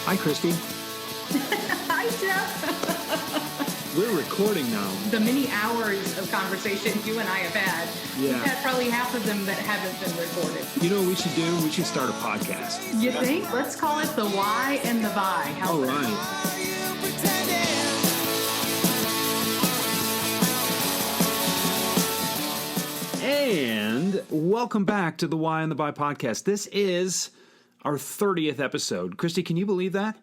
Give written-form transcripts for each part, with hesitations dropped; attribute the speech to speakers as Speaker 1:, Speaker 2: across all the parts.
Speaker 1: Hi, Christie.
Speaker 2: Hi, Jeff.
Speaker 1: We're recording now.
Speaker 2: The many hours of conversation you and I have had,
Speaker 1: Yeah.
Speaker 2: we've had probably half of them that haven't been recorded.
Speaker 1: You know what we should do? We should start a podcast.
Speaker 2: You think? Let's call it the why and the buy.
Speaker 1: All right. And welcome back to the Why and the Buy podcast. This is our 30th episode. Christie, can you believe that?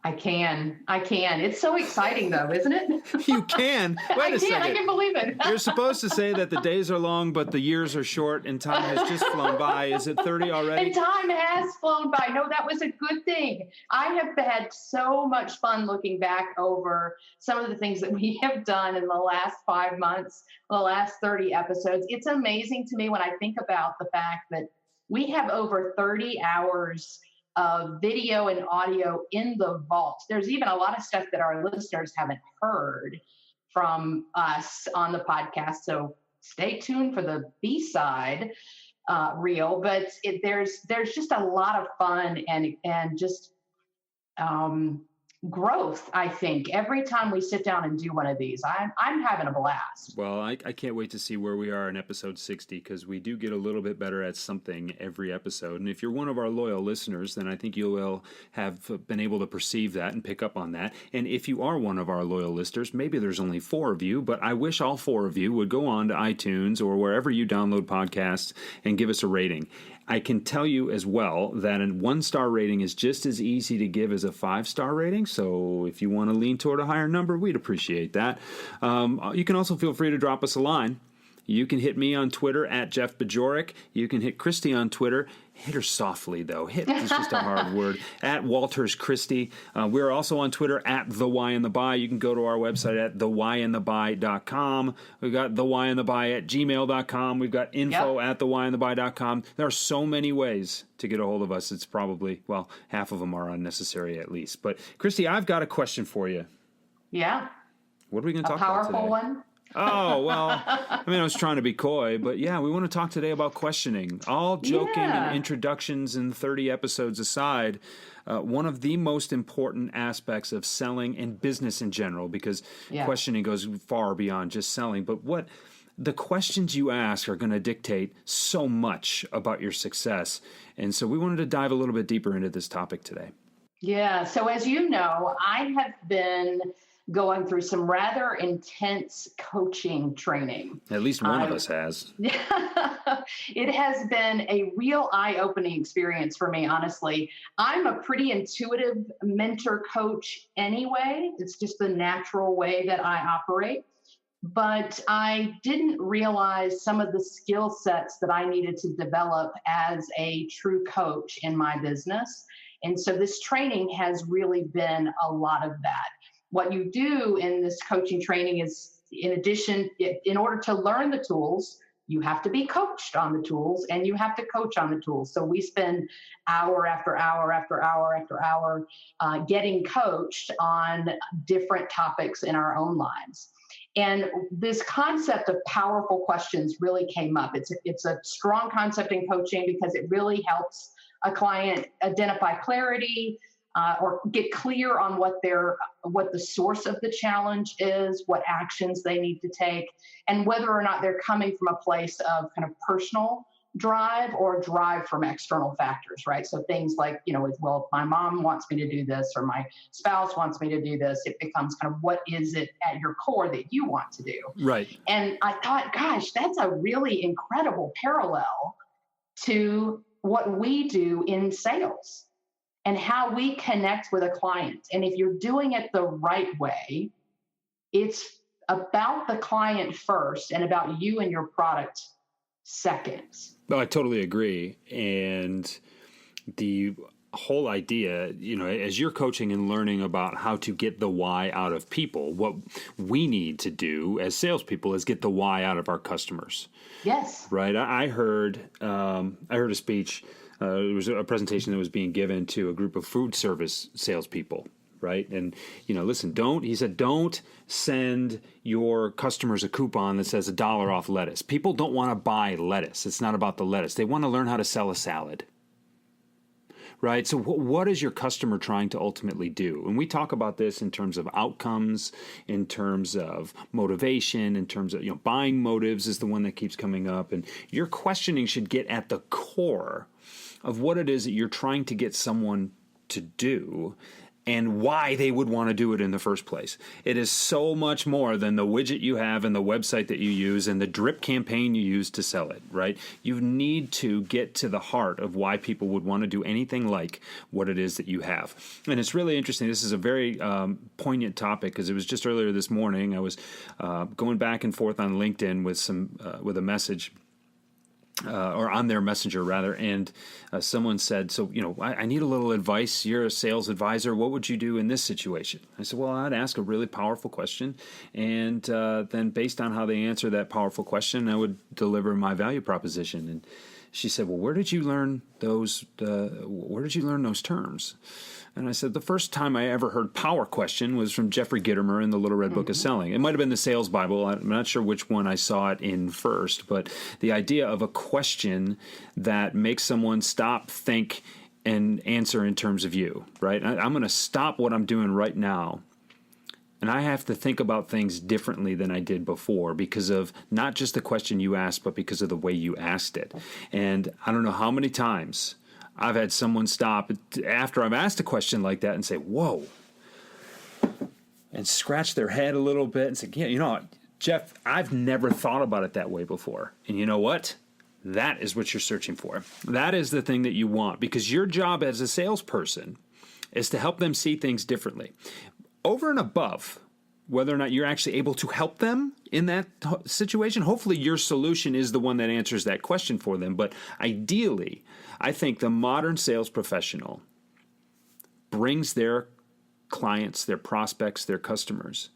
Speaker 2: I can. It's so exciting, though, isn't it?
Speaker 1: You can. Wait a second.
Speaker 2: I can believe it.
Speaker 1: You're supposed to say that the days are long, but the years are short, and time has just flown by. Is it 30 already?
Speaker 2: And time has flown by. No, that was a good thing. I have had so much fun looking back over some of the things that we have done in the last 5 months, the last 30 episodes. It's amazing to me when I think about the fact that we have over 30 hours of video and audio in the vault. There's even a lot of stuff that our listeners haven't heard from us on the podcast. So stay tuned for the B-side reel. But there's just a lot of fun and just growth, I think. Every time we sit down and do one of these, I'm having a blast.
Speaker 1: Well, I can't wait to see where we are in episode 60, because we do get a little bit better at something every episode. And if you're one of our loyal listeners, then I think you will have been able to perceive that and pick up on that. And if you are one of our loyal listeners, maybe there's only 4 of you, but I wish all 4 of you would go on to iTunes or wherever you download podcasts and give us a rating. I can tell you as well that a 1-star rating is just as easy to give as a 5-star rating. So if you want to lean toward a higher number, we'd appreciate that. You can also feel free to drop us a line. You can hit me on Twitter at Jeff Bajorek. You can hit Christie on Twitter. Hit her softly, though. Hit is just a hard word. At Walters Christie. We're also on Twitter at The Why and the Buy. You can go to our website at thewhyandthebuy.com. We've got thewhyandthebuy at gmail.com. We've got info at thewhyandthebuy.com. There are so many ways to get a hold of us. It's probably, well, half of them are unnecessary at least. But, Christie, I've got a question for you.
Speaker 2: Yeah.
Speaker 1: What are we going to talk about today?
Speaker 2: A powerful one?
Speaker 1: Oh, well, I mean, I was trying to be coy, but yeah, we want to talk today about questioning. All joking and introductions and 30 episodes aside, one of the most important aspects of selling and business in general, because questioning goes far beyond just selling, but what the questions you ask are going to dictate so much about your success. And so we wanted to dive a little bit deeper into this topic today. Yeah.
Speaker 2: So as you know, I have been going through some rather intense coaching training.
Speaker 1: At least one of us has.
Speaker 2: It has been a real eye-opening experience for me, honestly. I'm a pretty intuitive mentor coach anyway. It's just the natural way that I operate. But I didn't realize some of the skill sets that I needed to develop as a true coach in my business. And so this training has really been a lot of that. What you do in this coaching training is, in addition, in order to learn the tools, you have to be coached on the tools and you have to coach on the tools. So we spend hour after hour after hour after hour getting coached on different topics in our own lives. And this concept of powerful questions really came up. It's a strong concept in coaching because it really helps a client identify clarity, or get clear on what the source of the challenge is, what actions they need to take, and whether or not they're coming from a place of kind of personal drive or drive from external factors, right? So things like, well, my mom wants me to do this, or my spouse wants me to do this. It becomes kind of, what is it at your core that you want to do?
Speaker 1: Right.
Speaker 2: And I thought, gosh, that's a really incredible parallel to what we do in sales and how we connect with a client. And if you're doing it the right way, it's about the client first and about you and your product second.
Speaker 1: No, I totally agree. And the whole idea, as you're coaching and learning about how to get the why out of people, what we need to do as salespeople is get the why out of our customers.
Speaker 2: Yes. Right.
Speaker 1: I heard a speech. It was a presentation that was being given to a group of food service salespeople, right? And, listen, don't send your customers a coupon that says $1 off lettuce. People don't want to buy lettuce. It's not about the lettuce. They want to learn how to sell a salad, right? So what is your customer trying to ultimately do? And we talk about this in terms of outcomes, in terms of motivation, in terms of, buying motives is the one that keeps coming up. And your questioning should get at the core of what it is that you're trying to get someone to do and why they would want to do it in the first place. It is so much more than the widget you have and the website that you use and the drip campaign you use to sell it, right? You need to get to the heart of why people would want to do anything like what it is that you have. And it's really interesting. This is a very poignant topic because it was just earlier this morning. I was going back and forth on LinkedIn with a message. Or on their messenger rather, and someone said, so, I need a little advice. You're a sales advisor. What would you do in this situation? I said, well, I'd ask a really powerful question, and then based on how they answer that powerful question, I would deliver my value proposition. And she said, well, where did you learn those terms? And I said, the first time I ever heard power question was from Jeffrey Gitomer in the Little Red Book of Selling. It might have been the Sales Bible. I'm not sure which one I saw it in first, but the idea of a question that makes someone stop, think, and answer in terms of you, right? I'm going to stop what I'm doing right now, and I have to think about things differently than I did before because of not just the question you asked, but because of the way you asked it. And I don't know how many times I've had someone stop after I've asked a question like that and say, whoa, and scratch their head a little bit and say, yeah, Jeff, I've never thought about it that way before. And you know what? That is what you're searching for. That is the thing that you want, because your job as a salesperson is to help them see things differently. Over and above whether or not you're actually able to help them in that situation, hopefully your solution is the one that answers that question for them. But ideally, I think the modern sales professional brings their clients, their prospects, their customers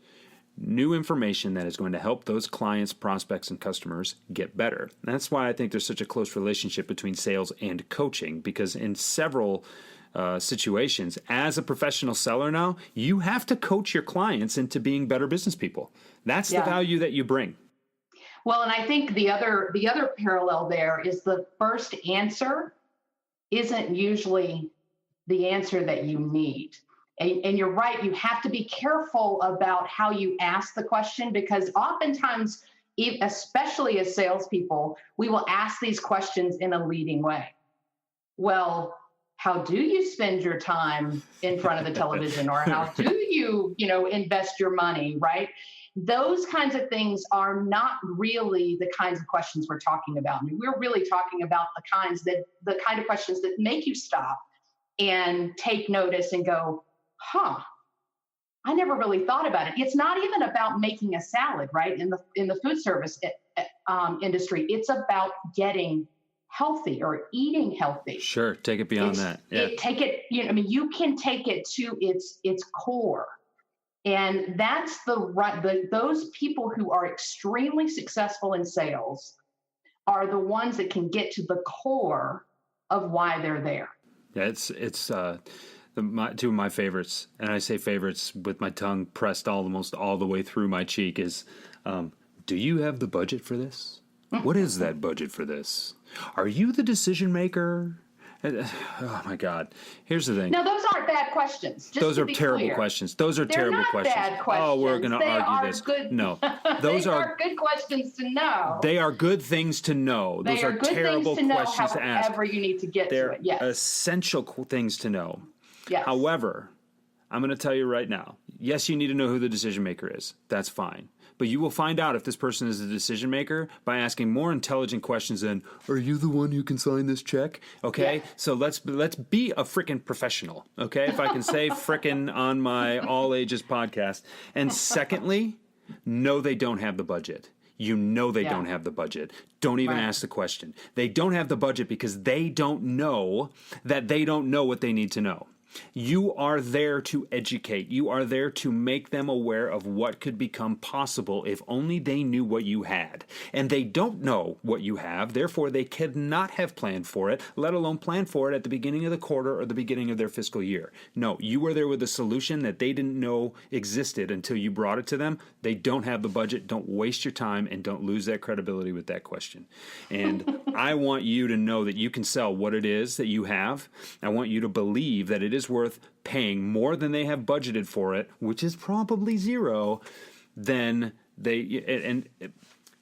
Speaker 1: new information that is going to help those clients, prospects, and customers get better. And that's why I think there's such a close relationship between sales and coaching, because in several situations, as a professional seller now, you have to coach your clients into being better business people. That's the value that you bring.
Speaker 2: Well, and I think the other parallel there is the first answer isn't usually the answer that you need. And you're right, you have to be careful about how you ask the question, because oftentimes, especially as salespeople, we will ask these questions in a leading way. Well, how do you spend your time in front of the television, or how do you, invest your money, right? Those kinds of things are not really the kinds of questions we're talking about. I mean, we're really talking about the kind of questions that make you stop and take notice and go, I never really thought about it. It's not even about making a salad, right? In the food service industry, it's about getting healthy or eating healthy.
Speaker 1: Sure, take it beyond that. Yeah.
Speaker 2: You can take it to its core, and that's those people who are extremely successful in sales are the ones that can get to the core of why they're there.
Speaker 1: Yeah, it's two of my favorites, and I say favorites with my tongue pressed almost all the way through my cheek, is, do you have the budget for this? What is that budget for this? Are you the decision maker? Oh, my God. Here's the thing.
Speaker 2: No, those aren't bad questions.
Speaker 1: Those are terrible questions. Those are terrible questions.
Speaker 2: They're not bad questions.
Speaker 1: Oh, we're going to argue this.
Speaker 2: Good.
Speaker 1: No. Those
Speaker 2: are good questions to know.
Speaker 1: They are good things to know. Those are
Speaker 2: good
Speaker 1: terrible
Speaker 2: things to know,
Speaker 1: questions to ask.
Speaker 2: However you need to get
Speaker 1: They're
Speaker 2: to it. Yes.
Speaker 1: essential things to know.
Speaker 2: Yes.
Speaker 1: However, I'm going to tell you right now, yes, you need to know who the decision maker is. That's fine. But you will find out if this person is a decision maker by asking more intelligent questions than, are you the one who can sign this check? Okay? Yeah. So let's be a frickin' professional, okay? If I can say frickin' on my all ages podcast. And secondly, no, they don't have the budget. You know they don't have the budget. Don't even ask the question. They don't have the budget because they don't know that they don't know what they need to know. You are there to educate. You are there to make them aware of what could become possible if only they knew what you had. And they don't know what you have, therefore they could not have planned for it, let alone plan for it at the beginning of the quarter or the beginning of their fiscal year. No, you were there with a solution that they didn't know existed until you brought it to them. They don't have the budget. Don't waste your time and don't lose that credibility with that question. And I want you to know that you can sell what it is that you have. I want you to believe that it is worth paying more than they have budgeted for it, which is probably zero, then and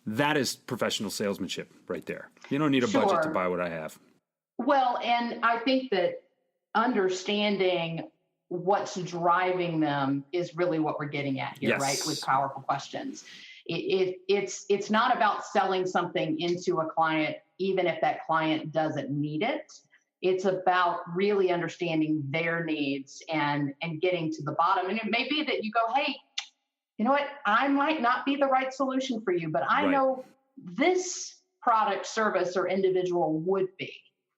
Speaker 1: that is professional salesmanship right there. You don't need a budget to buy what I have.
Speaker 2: Well, and I think that understanding what's driving them is really what we're getting at here, right? With powerful questions. It's not about selling something into a client, even if that client doesn't need it. It's about really understanding their needs and getting to the bottom. And it may be that you go, hey, you know what? I might not be the right solution for you, but I know this product, service, or individual would be.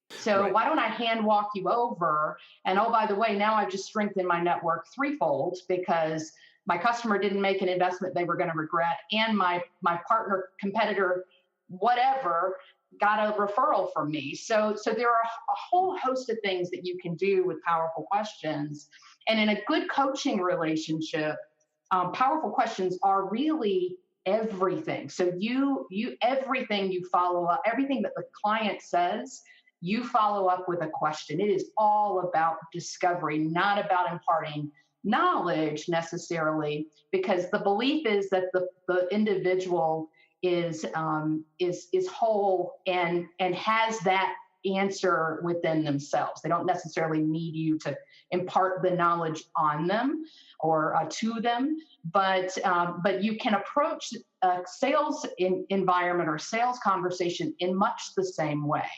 Speaker 2: So why don't I hand walk you over? And oh, by the way, now I've just strengthened my network threefold because my customer didn't make an investment they were going to regret, and my partner, competitor, whatever, got a referral from me. So there are a whole host of things that you can do with powerful questions. And in a good coaching relationship, powerful questions are really everything. So you everything you follow up, everything that the client says, you follow up with a question. It is all about discovery, not about imparting knowledge necessarily, because the belief is that the individual is whole and has that answer within themselves. They don't necessarily need you to impart the knowledge on them or to them, but you can approach a sales environment or sales conversation in much the same way,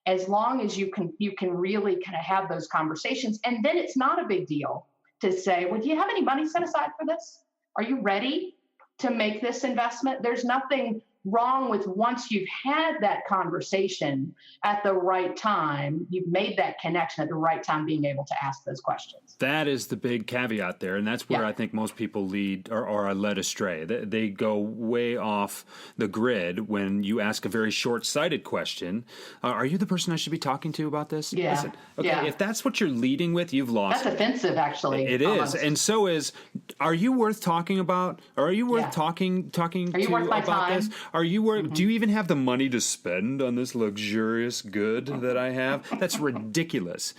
Speaker 2: as long as you can really kind of have those conversations. And then it's not a big deal to say, well, do you have any money set aside for this? Are you ready to make this investment? There's nothing wrong with, once you've had that conversation at the right time, you've made that connection at the right time, being able to ask those questions.
Speaker 1: That is the big caveat there, and that's where I think most people lead or are led astray. They go way off the grid when you ask a very short-sighted question. Are you the person I should be talking to about this?
Speaker 2: Yeah.
Speaker 1: Listen, okay, if that's what you're leading with, you've lost.
Speaker 2: That's offensive, actually.
Speaker 1: It almost is, and so is. Are you worth talking about? Or are you worth talking
Speaker 2: are you
Speaker 1: to
Speaker 2: worth my
Speaker 1: about
Speaker 2: time?
Speaker 1: this? Are you worth? Do you even have the money to spend on this luxurious good that I have? That's ridiculous.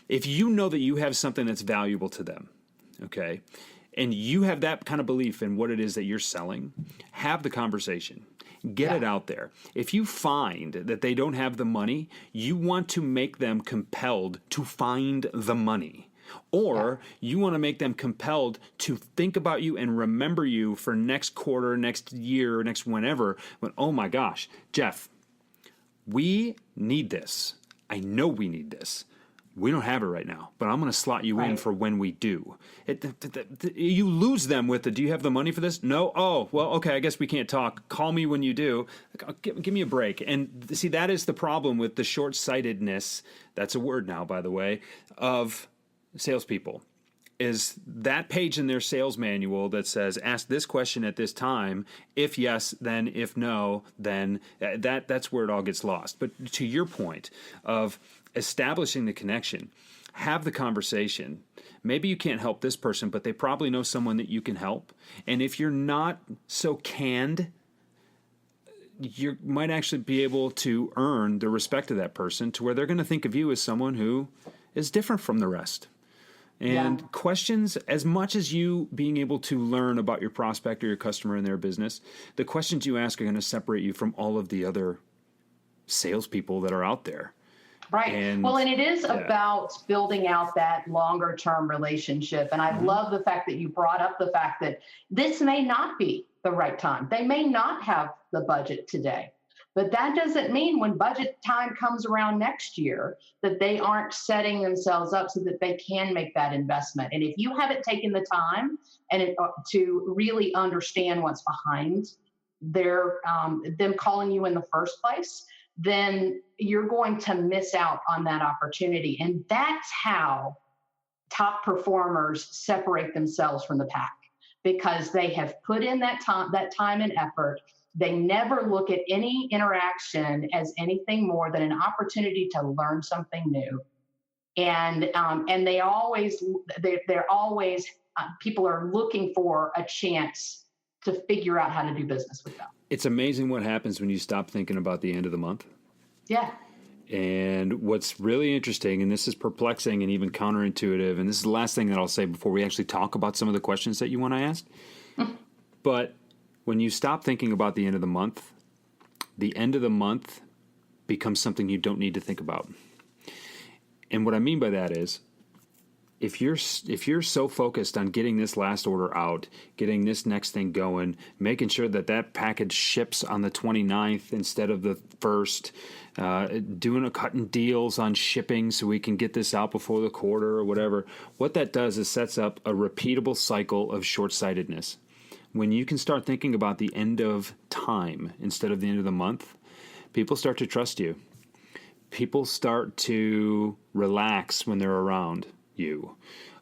Speaker 1: If you know that you have something that's valuable to them, okay, and you have that kind of belief in what it is that you're selling, have the conversation. Get it out there. If you find that they don't have the money, you want to make them compelled to find the money. Or you want to make them compelled to think about you and remember you for next quarter, next year, next whenever. When, oh my gosh, Jeff, we need this. I know we need this. We don't have it right now, but I'm going to slot you in for when we do. You lose them with the, do you have the money for this? No? Oh, well, okay, I guess we can't talk. Call me when you do. Give me a break. And see, that is the problem with the short-sightedness, that's a word now, by the way, of salespeople, is that page in their sales manual that says, ask this question at this time. If yes, then. If no, then. That's where it all gets lost. But to your point of establishing the connection, have the conversation. Maybe you can't help this person, but they probably know someone that you can help. And if you're not so canned, you might actually be able to earn the respect of that person to where they're going to think of you as someone who is different from the rest. And questions, as much as you being able to learn about your prospect or your customer and their business, the questions you ask are going to separate you from all of the other salespeople that are out there.
Speaker 2: Right. And it is about building out that longer term relationship. And I love the fact that you brought up the fact that this may not be the right time. They may not have the budget today. But that doesn't mean when budget time comes around next year that they aren't setting themselves up so that they can make that investment. And if you haven't taken the time to really understand what's behind their them calling you in the first place, then you're going to miss out on that opportunity. And that's how top performers separate themselves from the pack because they have put in that time and effort. They never look at any interaction as anything more than an opportunity to learn something new. And they're always people are looking for a chance to figure out how to do business with them.
Speaker 1: It's amazing what happens when you stop thinking about the end of the month.
Speaker 2: Yeah.
Speaker 1: And what's really interesting, and this is perplexing and even counterintuitive, and this is the last thing that I'll say before we actually talk about some of the questions that you want to ask. But when you stop thinking about the end of the month becomes something you don't need to think about. And what I mean by that is, if you're so focused on getting this last order out, getting this next thing going, making sure that package ships on the 29th instead of the 1st, cutting deals on shipping so we can get this out before the quarter or whatever, what that does is sets up a repeatable cycle of short-sightedness. When you can start thinking about the end of time instead of the end of the month, people start to trust you. People start to relax when they're around you.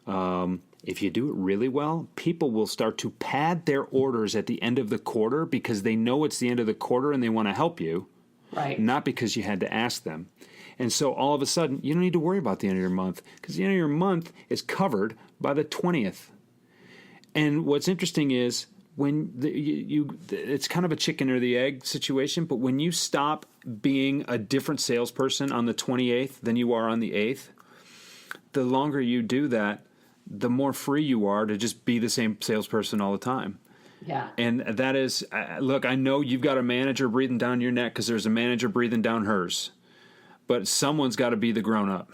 Speaker 1: If you do it really well, people will start to pad their orders at the end of the quarter because they know it's the end of the quarter and they want to help you,
Speaker 2: right?
Speaker 1: Not because you had to ask them. And so all of a sudden, you don't need to worry about the end of your month because the end of your month is covered by the 20th. And what's interesting is when it's kind of a chicken or the egg situation, but when you stop being a different salesperson on the 28th than you are on the 8th, the longer you do that, the more free you are to just be the same salesperson all the time.
Speaker 2: Yeah.
Speaker 1: And that is, look, I know you've got a manager breathing down your neck because there's a manager breathing down hers. But someone's got to be the grown-up.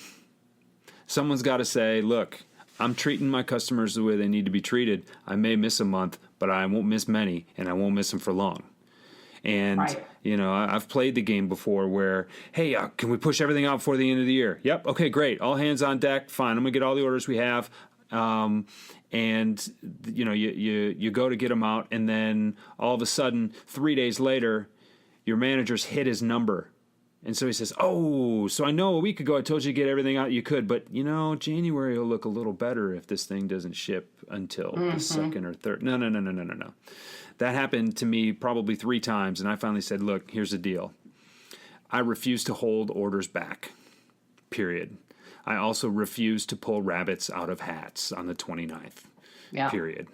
Speaker 1: Someone's got to say, look, I'm treating my customers the way they need to be treated. I may miss a month, but I won't miss many, and I won't miss them for long. And,
Speaker 2: right.
Speaker 1: I've played the game before where, hey, can we push everything out before the end of the year? Yep. Okay, great. All hands on deck. Fine. I'm going to get all the orders we have. And you go to get them out. And then all of a sudden, 3 days later, your manager's hit his number. And so he says, oh, so I know a week ago I told you to get everything out you could, but, January will look a little better if this thing doesn't ship until the 2nd or 3rd. No. That happened to me probably 3 times, and I finally said, look, here's the deal. I refuse to hold orders back, period. I also refuse to pull rabbits out of hats on the 29th, period.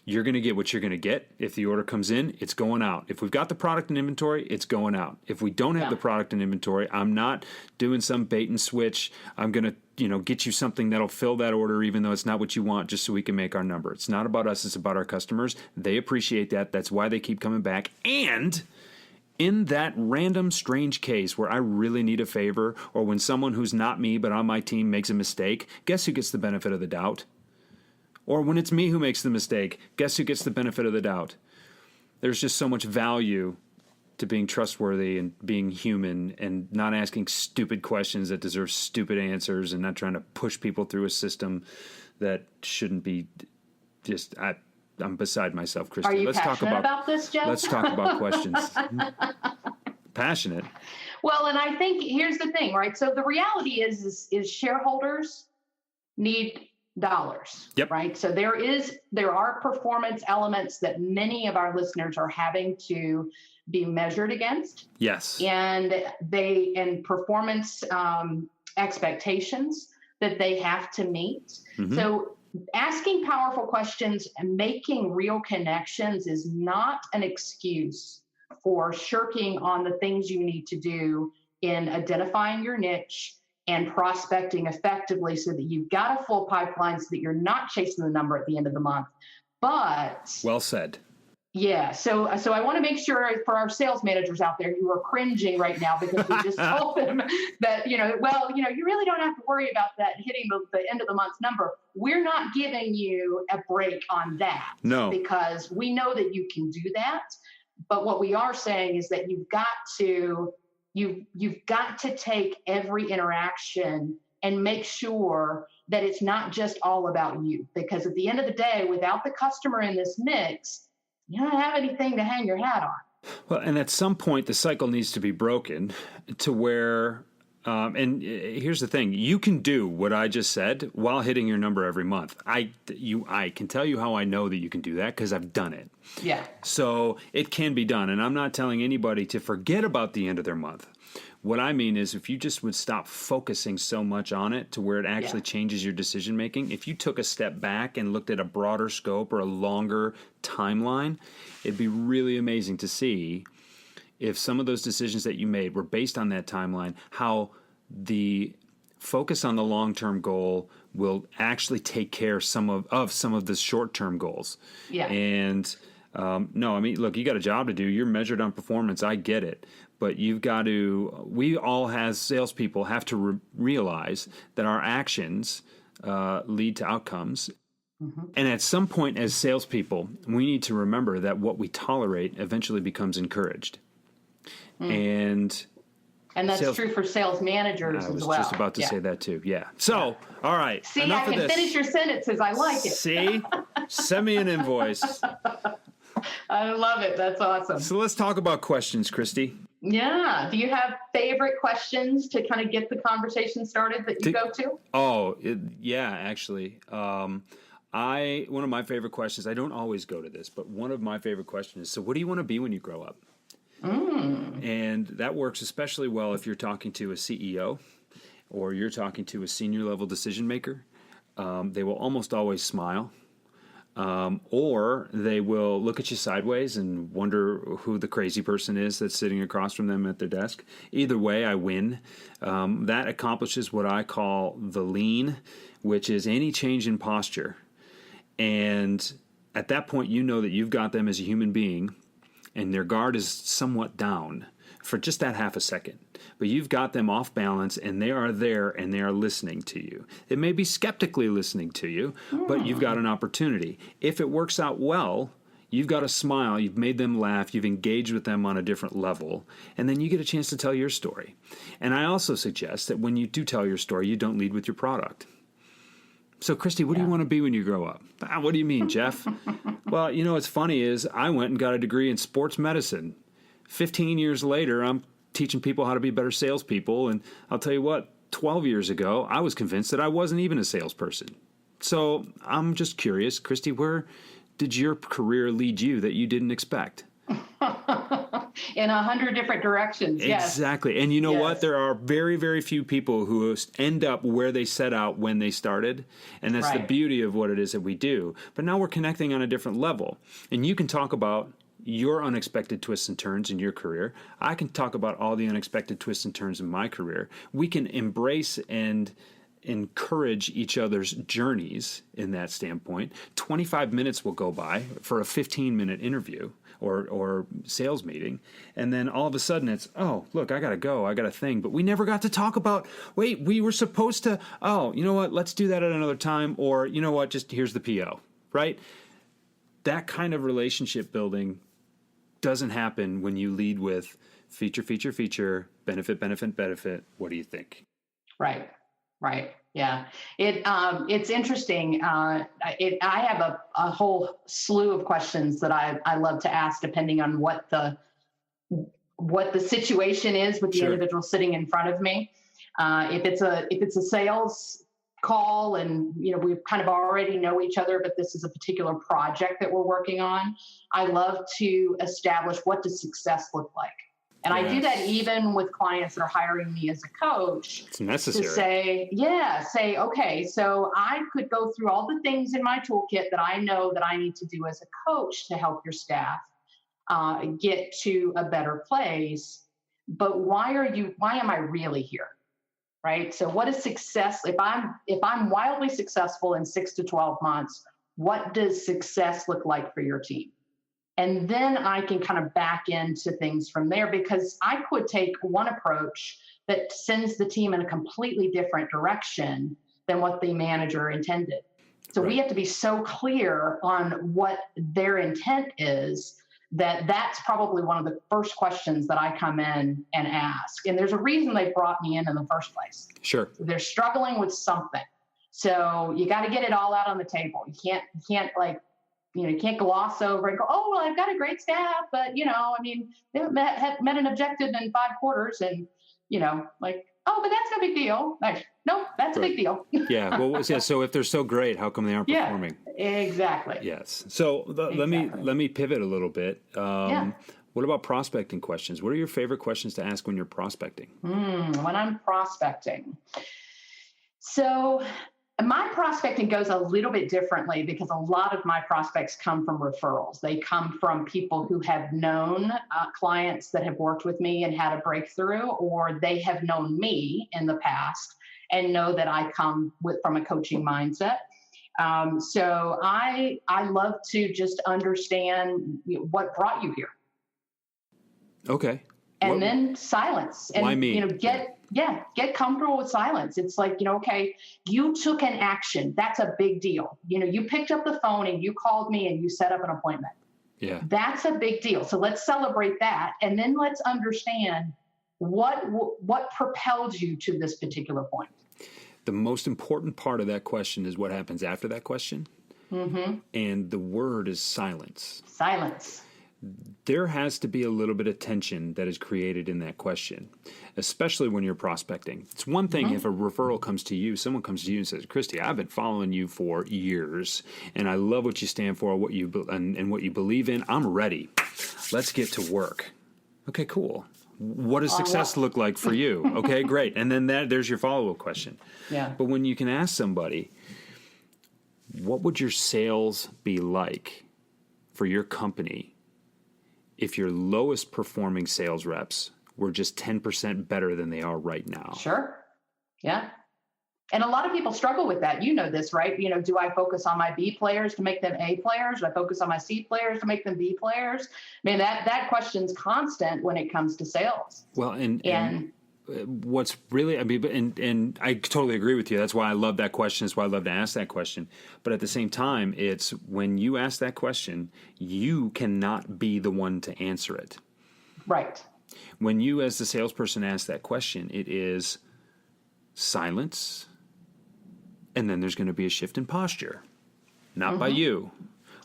Speaker 1: You're going to get what you're going to get. If the order comes in, it's going out. If we've got the product in inventory, it's going out. If we don't have the product in inventory, I'm not doing some bait and switch. I'm going to, get you something that'll fill that order even though it's not what you want, just so we can make our number. It's not about us. It's about our customers. They appreciate that. That's why they keep coming back. And in that random strange case where I really need a favor, or when someone who's not me but on my team makes a mistake, guess who gets the benefit of the doubt? Or when it's me who makes the mistake, guess who gets the benefit of the doubt? There's just so much value to being trustworthy and being human and not asking stupid questions that deserve stupid answers and not trying to push people through a system that shouldn't be just... I'm beside myself, Christie.
Speaker 2: Are you passionate about this, Jeff?
Speaker 1: Let's talk about questions. Passionate.
Speaker 2: Well, and I think here's the thing, right? So the reality is shareholders need dollars,
Speaker 1: yep.
Speaker 2: Right? So there are performance elements that many of our listeners are having to be measured against.
Speaker 1: Yes.
Speaker 2: And performance expectations that they have to meet. Mm-hmm. So asking powerful questions and making real connections is not an excuse for shirking on the things you need to do in identifying your niche and prospecting effectively so that you've got a full pipeline so that you're not chasing the number at the end of the month. But
Speaker 1: well said.
Speaker 2: Yeah. So I want to make sure for our sales managers out there who are cringing right now because we just told them that, you really don't have to worry about that hitting the end of the month's number. We're not giving you a break on that.
Speaker 1: No.
Speaker 2: Because we know that you can do that. But what we are saying is that you've got to take every interaction and make sure that it's not just all about you. Because at the end of the day, without the customer in this mix, you don't have anything to hang your hat on.
Speaker 1: Well, and at some point, the cycle needs to be broken to where Here's the thing: you can do what I just said while hitting your number every month. I can tell you how I know that you can do that because I've done it.
Speaker 2: Yeah.
Speaker 1: So it can be done, and I'm not telling anybody to forget about the end of their month. What I mean is, if you just would stop focusing so much on it to where it actually changes your decision making, if you took a step back and looked at a broader scope or a longer timeline, it'd be really amazing to see if some of those decisions that you made were based on that timeline, how the focus on the long-term goal will actually take care of some of the short-term goals.
Speaker 2: Yeah.
Speaker 1: And no, I mean, look, you got a job to do. You're measured on performance. I get it. But you've got to, we all as salespeople have to realize that our actions lead to outcomes. Mm-hmm. And at some point as salespeople, we need to remember that what we tolerate eventually becomes encouraged. And
Speaker 2: that's true for sales managers as well.
Speaker 1: I was just about to say that too. Yeah. So, all right.
Speaker 2: See, I can finish your sentences. I like it.
Speaker 1: See? Send me an invoice.
Speaker 2: I love it. That's awesome.
Speaker 1: So let's talk about questions, Christie.
Speaker 2: Yeah. Do you have favorite questions to kind of get the conversation started that you go to?
Speaker 1: Oh, yeah, actually. One of my favorite questions, I don't always go to this, but one of my favorite questions is, so what do you want to be when you grow up? And that works especially well if you're talking to a CEO or you're talking to a senior level decision maker. They will almost always smile. Or they will look at you sideways and wonder who the crazy person is that's sitting across from them at their desk. Either way, I win. That accomplishes what I call the lean, which is any change in posture. And at that point, you know that you've got them as a human being, and their guard is somewhat down for just that half a second. But you've got them off balance, and they are there, and they are listening to you. It may be skeptically listening to you, but you've got an opportunity. If it works out well, you've got a smile, you've made them laugh, you've engaged with them on a different level, and then you get a chance to tell your story. And I also suggest that when you do tell your story, you don't lead with your product. So, Christie, what do you want to be when you grow up? What do you mean, Jeff? Well, you know what's funny is I went and got a degree in sports medicine. 15 years later, I'm teaching people how to be better salespeople. And I'll tell you what, 12 years ago, I was convinced that I wasn't even a salesperson. So I'm just curious, Christie, where did your career lead you that you didn't expect?
Speaker 2: In 100 different directions.
Speaker 1: Exactly.
Speaker 2: Yes.
Speaker 1: And you know what? There are very, very few people who end up where they set out when they started. And that's the beauty of what it is that we do. But now we're connecting on a different level. And you can talk about your unexpected twists and turns in your career. I can talk about all the unexpected twists and turns in my career. We can embrace and encourage each other's journeys in that standpoint. 25 minutes will go by for a 15-minute interview or sales meeting, and then all of a sudden it's, oh, look, I gotta go, I got a thing, but we never got to talk about, wait, we were supposed to, oh, you know what, let's do that at another time, or you know what, just here's the PO, right? That kind of relationship building doesn't happen when you lead with feature, feature, feature, benefit, benefit, benefit. What do you think?
Speaker 2: Right. Yeah. It's interesting. I have a whole slew of questions that I love to ask depending on what the situation is with the individual sitting in front of me. If it's a sales call and we kind of already know each other, but this is a particular project that we're working on, I love to establish, what does success look like? And I do that even with clients that are hiring me as a coach.
Speaker 1: It's necessary.
Speaker 2: To say, okay, so I could go through all the things in my toolkit that I know that I need to do as a coach to help your staff get to a better place. But why am I really here? Right? So what is success? If I'm wildly successful in 6 to 12 months, what does success look like for your team? And then I can kind of back into things from there, because I could take one approach that sends the team in a completely different direction than what the manager intended. So we have to be so clear on what their intent is that that's probably one of the first questions that I come in and ask. And there's a reason they brought me in the first place.
Speaker 1: Sure.
Speaker 2: They're struggling with something. So you got to get it all out on the table. You can't gloss over and go, oh, well, I've got a great staff, but, they haven't met an objective in 5 quarters. And, Oh, but that's no big deal. Like, nope, that's a big deal.
Speaker 1: Yeah. Well, yeah. So if they're so great, how come they aren't
Speaker 2: Yeah,
Speaker 1: performing?
Speaker 2: exactly.
Speaker 1: Yes. So
Speaker 2: Exactly.
Speaker 1: let me pivot a little bit.
Speaker 2: Yeah.
Speaker 1: What about prospecting questions? What are your favorite questions to ask when you're prospecting?
Speaker 2: When I'm prospecting. So my prospecting goes a little bit differently because a lot of my prospects come from referrals. They come from people who have known clients that have worked with me and had a breakthrough, or they have known me in the past and know that I come from a coaching mindset. So I love to just understand what brought you here,
Speaker 1: Okay.
Speaker 2: and then silence,
Speaker 1: Why
Speaker 2: and
Speaker 1: me?
Speaker 2: get comfortable with silence. It's like, okay, you took an action. That's a big deal. You picked up the phone and you called me and you set up an appointment.
Speaker 1: Yeah.
Speaker 2: That's a big deal. So let's celebrate that, and then let's understand what propelled you to this particular point.
Speaker 1: The most important part of that question is what happens after that question.
Speaker 2: Mm-hmm.
Speaker 1: And the word is silence.
Speaker 2: Silence.
Speaker 1: There has to be a little bit of tension that is created in that question, especially when you're prospecting. It's one thing if a referral comes to you, someone comes to you and says, Christie, I've been following you for years, and I love what you stand for, and what you believe in. I'm ready. Let's get to work. Okay, cool. What does success look like for you? Okay, great. And then there's your follow-up question.
Speaker 2: Yeah.
Speaker 1: But when you can ask somebody, what would your sales be like for your company if your lowest performing sales reps were just 10% better than they are right now?
Speaker 2: Sure. Yeah. And a lot of people struggle with that. You know this, right? Do I focus on my B players to make them A players? Do I focus on my C players to make them B players? I mean, that question's constant when it comes to sales.
Speaker 1: Well, and what's really, and I totally agree with you. That's why I love that question. That's why I love to ask that question. But at the same time, it's when you ask that question, you cannot be the one to answer it.
Speaker 2: Right.
Speaker 1: When you, as the salesperson, ask that question, it is silence, and then there's going to be a shift in posture, not by you.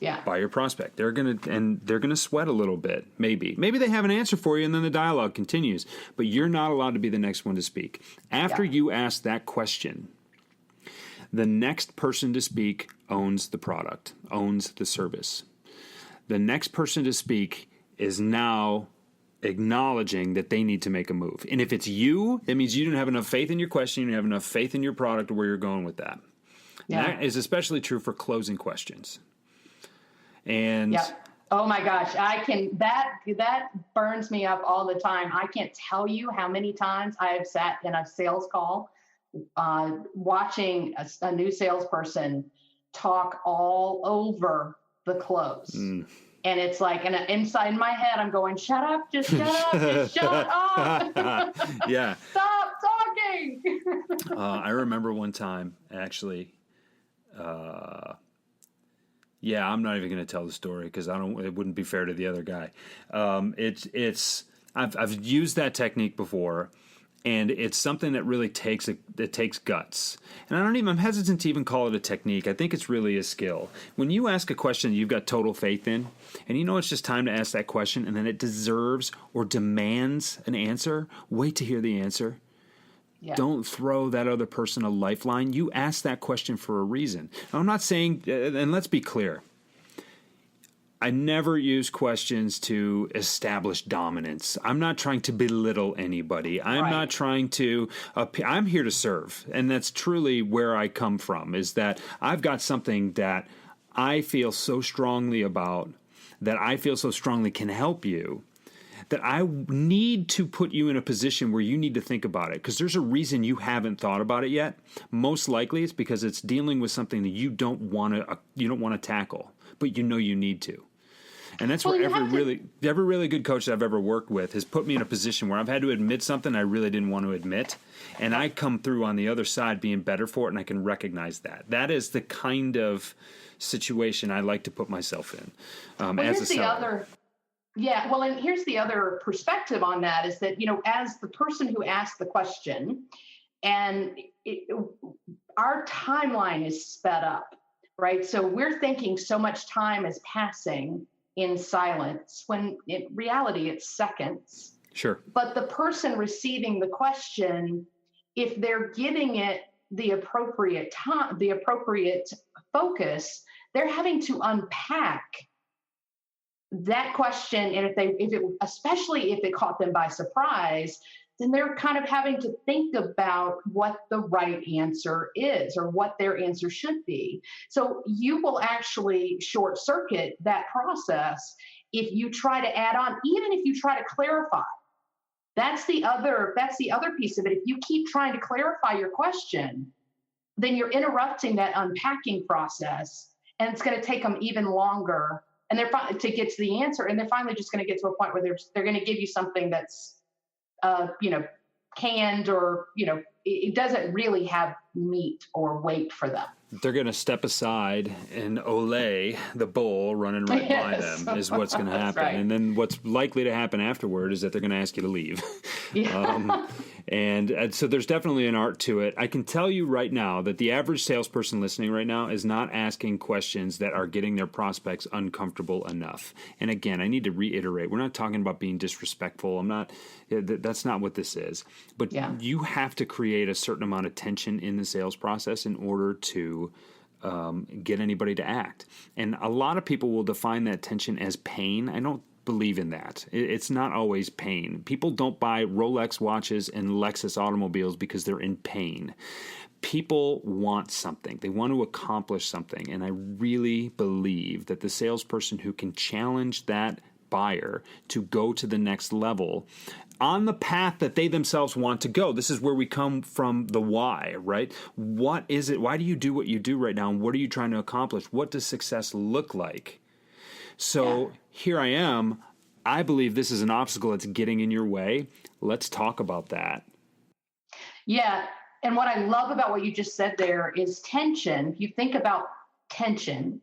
Speaker 2: Yeah.
Speaker 1: By your prospect. They're gonna sweat a little bit, maybe. Maybe they have an answer for you, and then the dialogue continues. But you're not allowed to be the next one to speak. After you ask that question, the next person to speak owns the product, owns the service. The next person to speak is now acknowledging that they need to make a move. And if it's you, that means you didn't have enough faith in your question, you didn't have enough faith in your product or where you're going with that. Yeah. And that is especially true for closing questions. And
Speaker 2: oh my gosh, that burns me up all the time. I can't tell you how many times I have sat in a sales call watching a new salesperson talk all over the close. And it's like, and inside my head, I'm going, shut up, just shut up, just shut up.
Speaker 1: Yeah.
Speaker 2: Stop talking.
Speaker 1: I remember one time, actually, yeah, I'm not even going to tell the story because it wouldn't be fair to the other guy. I've used that technique before, and it's something that really takes guts. And I'm hesitant to even call it a technique. I think it's really a skill. When you ask a question you've got total faith in, and you know it's just time to ask that question, and then it deserves or demands an answer, wait to hear the answer. Yeah. Don't throw that other person a lifeline. You asked that question for a reason. Now, I'm not saying, and let's be clear, I never use questions to establish dominance. I'm not trying to belittle anybody. I'm not trying to, I'm here to serve. And that's truly where I come from, is that I've got something that I feel so strongly about, that I feel so strongly can help you, that I need to put you in a position where you need to think about it, because there's a reason you haven't thought about it yet. Most likely it's because it's dealing with something that you don't want to tackle, but you know you need to. And that's where every really good coach that I've ever worked with has put me in a position where I've had to admit something I really didn't want to admit, and I come through on the other side being better for it, and I can recognize that. That is the kind of situation I like to put myself in as a seller.
Speaker 2: Yeah, well, and here's the other perspective on that is that, as the person who asked the question, and our timeline is sped up, right? So we're thinking so much time is passing in silence when in reality it's seconds.
Speaker 1: Sure.
Speaker 2: But the person receiving the question if they're giving it the appropriate time, the appropriate focus, they're having to unpack that question. And especially if it caught them by surprise, then they're kind of having to think about what the right answer is or what their answer should be. So you will actually short circuit that process if you try to add on, even if you try to clarify. That's the other piece of it. If you keep trying to clarify your question, then you're interrupting that unpacking process, and it's going to take them even longer and to get to the answer. And they're finally just going to get to a point where they're going to give you something that's, canned, or, it doesn't really have meat or weight for them.
Speaker 1: They're going to step aside and olay the bull running right by them is what's going to happen. Right. And then what's likely to happen afterward is that they're going to ask you to leave. Yeah. And so there's definitely an art to it. I can tell you right now that the average salesperson listening right now is not asking questions that are getting their prospects uncomfortable enough. And again, I need to reiterate, we're not talking about being disrespectful. That's not what this is. But you have to create a certain amount of tension in the sales process in order to get anybody to act. And a lot of people will define that tension as pain. I don't believe in that. It's not always pain. People don't buy Rolex watches and Lexus automobiles because they're in pain. People want something. They want to accomplish something. And I really believe that the salesperson who can challenge that buyer to go to the next level on the path that they themselves want to go. This is where we come from the why, right? What is it? Why do you do what you do right now? And what are you trying to accomplish? What does success look like? So here I am. I believe this is an obstacle that's getting in your way. Let's talk about that.
Speaker 2: Yeah. And what I love about what you just said there is tension. If you think about tension,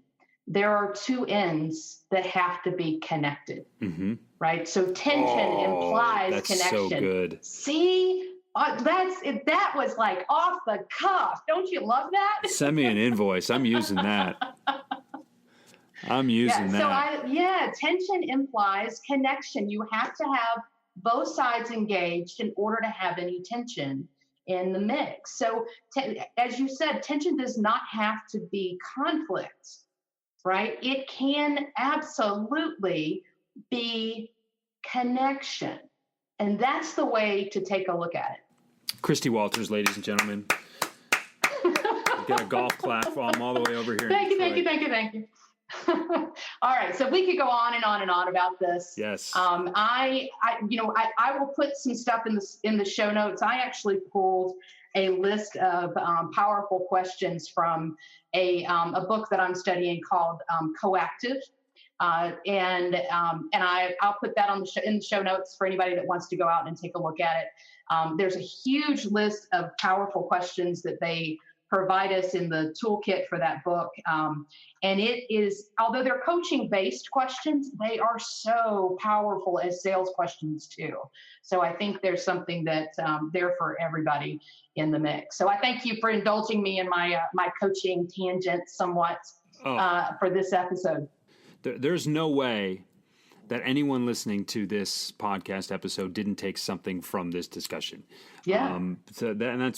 Speaker 2: there are two ends that have to be connected, right? So tension implies
Speaker 1: that's
Speaker 2: connection.
Speaker 1: So good.
Speaker 2: See, that was like off the cuff. Don't you love that?
Speaker 1: Send me an invoice. I'm using that.
Speaker 2: So tension implies connection. You have to have both sides engaged in order to have any tension in the mix. So as you said, tension does not have to be conflict, right? It can absolutely be connection. And that's the way to take a look at it.
Speaker 1: Christie Walters, ladies and gentlemen. Get a golf clap from all the way over here.
Speaker 2: Thank you. All right, so we could go on and on and on about this.
Speaker 1: Yes.
Speaker 2: I will put some stuff in the show notes. I actually pulled a list of powerful questions from a book that I'm studying called Coactive, and I'll put that in the show notes for anybody that wants to go out and take a look at it. There's a huge list of powerful questions that they provide us in the toolkit for that book. And it is, although they're coaching-based questions, they are so powerful as sales questions too. So I think there's something that's there for everybody in the mix. So I thank you for indulging me in my coaching tangent somewhat for this episode.
Speaker 1: There's no way that anyone listening to this podcast episode didn't take something from this discussion.
Speaker 2: Yeah.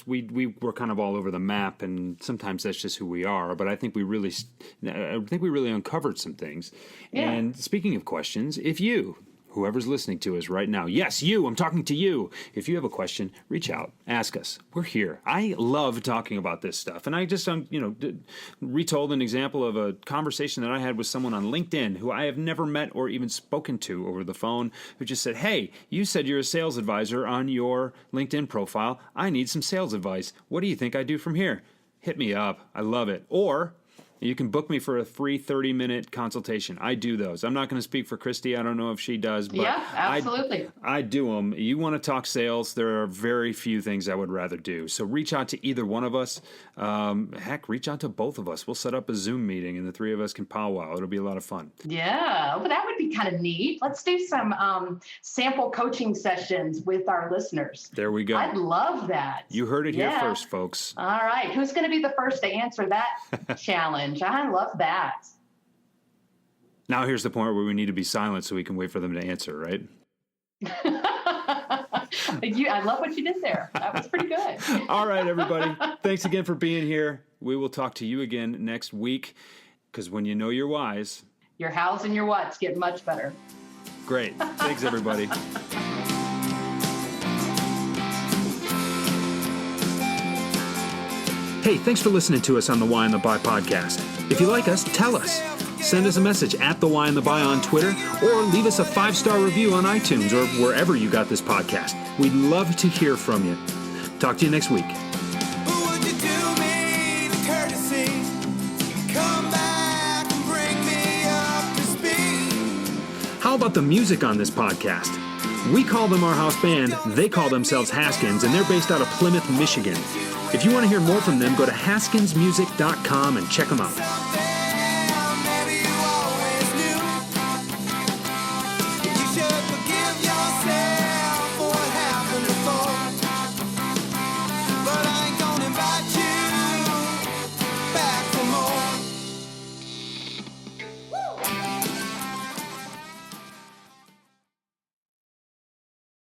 Speaker 1: We were kind of all over the map, and sometimes that's just who we are. But I think we really uncovered some things. Yeah. And speaking of questions, whoever's listening to us right now, yes, I'm talking to you. If you have a question, reach out, ask us. We're here. I love talking about this stuff. And I just, retold an example of a conversation that I had with someone on LinkedIn who I have never met or even spoken to over the phone, who just said, hey, you said you're a sales advisor on your LinkedIn profile. I need some sales advice. What do you think I do from here? Hit me up. I love it. Or you can book me for a free 30-minute consultation. I do those. I'm not going to speak for Christie. I don't know if she does. But
Speaker 2: yeah, absolutely.
Speaker 1: I do them. You want to talk sales, there are very few things I would rather do. So reach out to either one of us. Reach out to both of us. We'll set up a Zoom meeting, and the three of us can powwow. It'll be a lot of fun.
Speaker 2: Yeah, well, that would be kind of neat. Let's do some sample coaching sessions with our listeners.
Speaker 1: There we go.
Speaker 2: I'd love that.
Speaker 1: You heard it here first, folks.
Speaker 2: All right. Who's going to be the first to answer that challenge? I love that.
Speaker 1: Now here's the point where we need to be silent so we can wait for them to answer, right?
Speaker 2: I love what you did there. That was pretty good.
Speaker 1: All right, everybody. Thanks again for being here. We will talk to you again next week, because when you know your whys,
Speaker 2: your hows and your whats get much better.
Speaker 1: Great. Thanks, everybody. Hey, thanks for listening to us on the Why and the Buy podcast. If you like us, tell us. Send us a message at the Why and the Buy on Twitter, or leave us a 5-star review on iTunes or wherever you got this podcast. We'd love to hear from you. Talk to you next week.
Speaker 3: Would you do me the courtesy? Come back and bring me up to speed.
Speaker 1: How about the music on this podcast? We call them our house band. They call themselves Haskins, and they're based out of Plymouth, Michigan. If you want to hear more from them, go to haskinsmusic.com and check them out.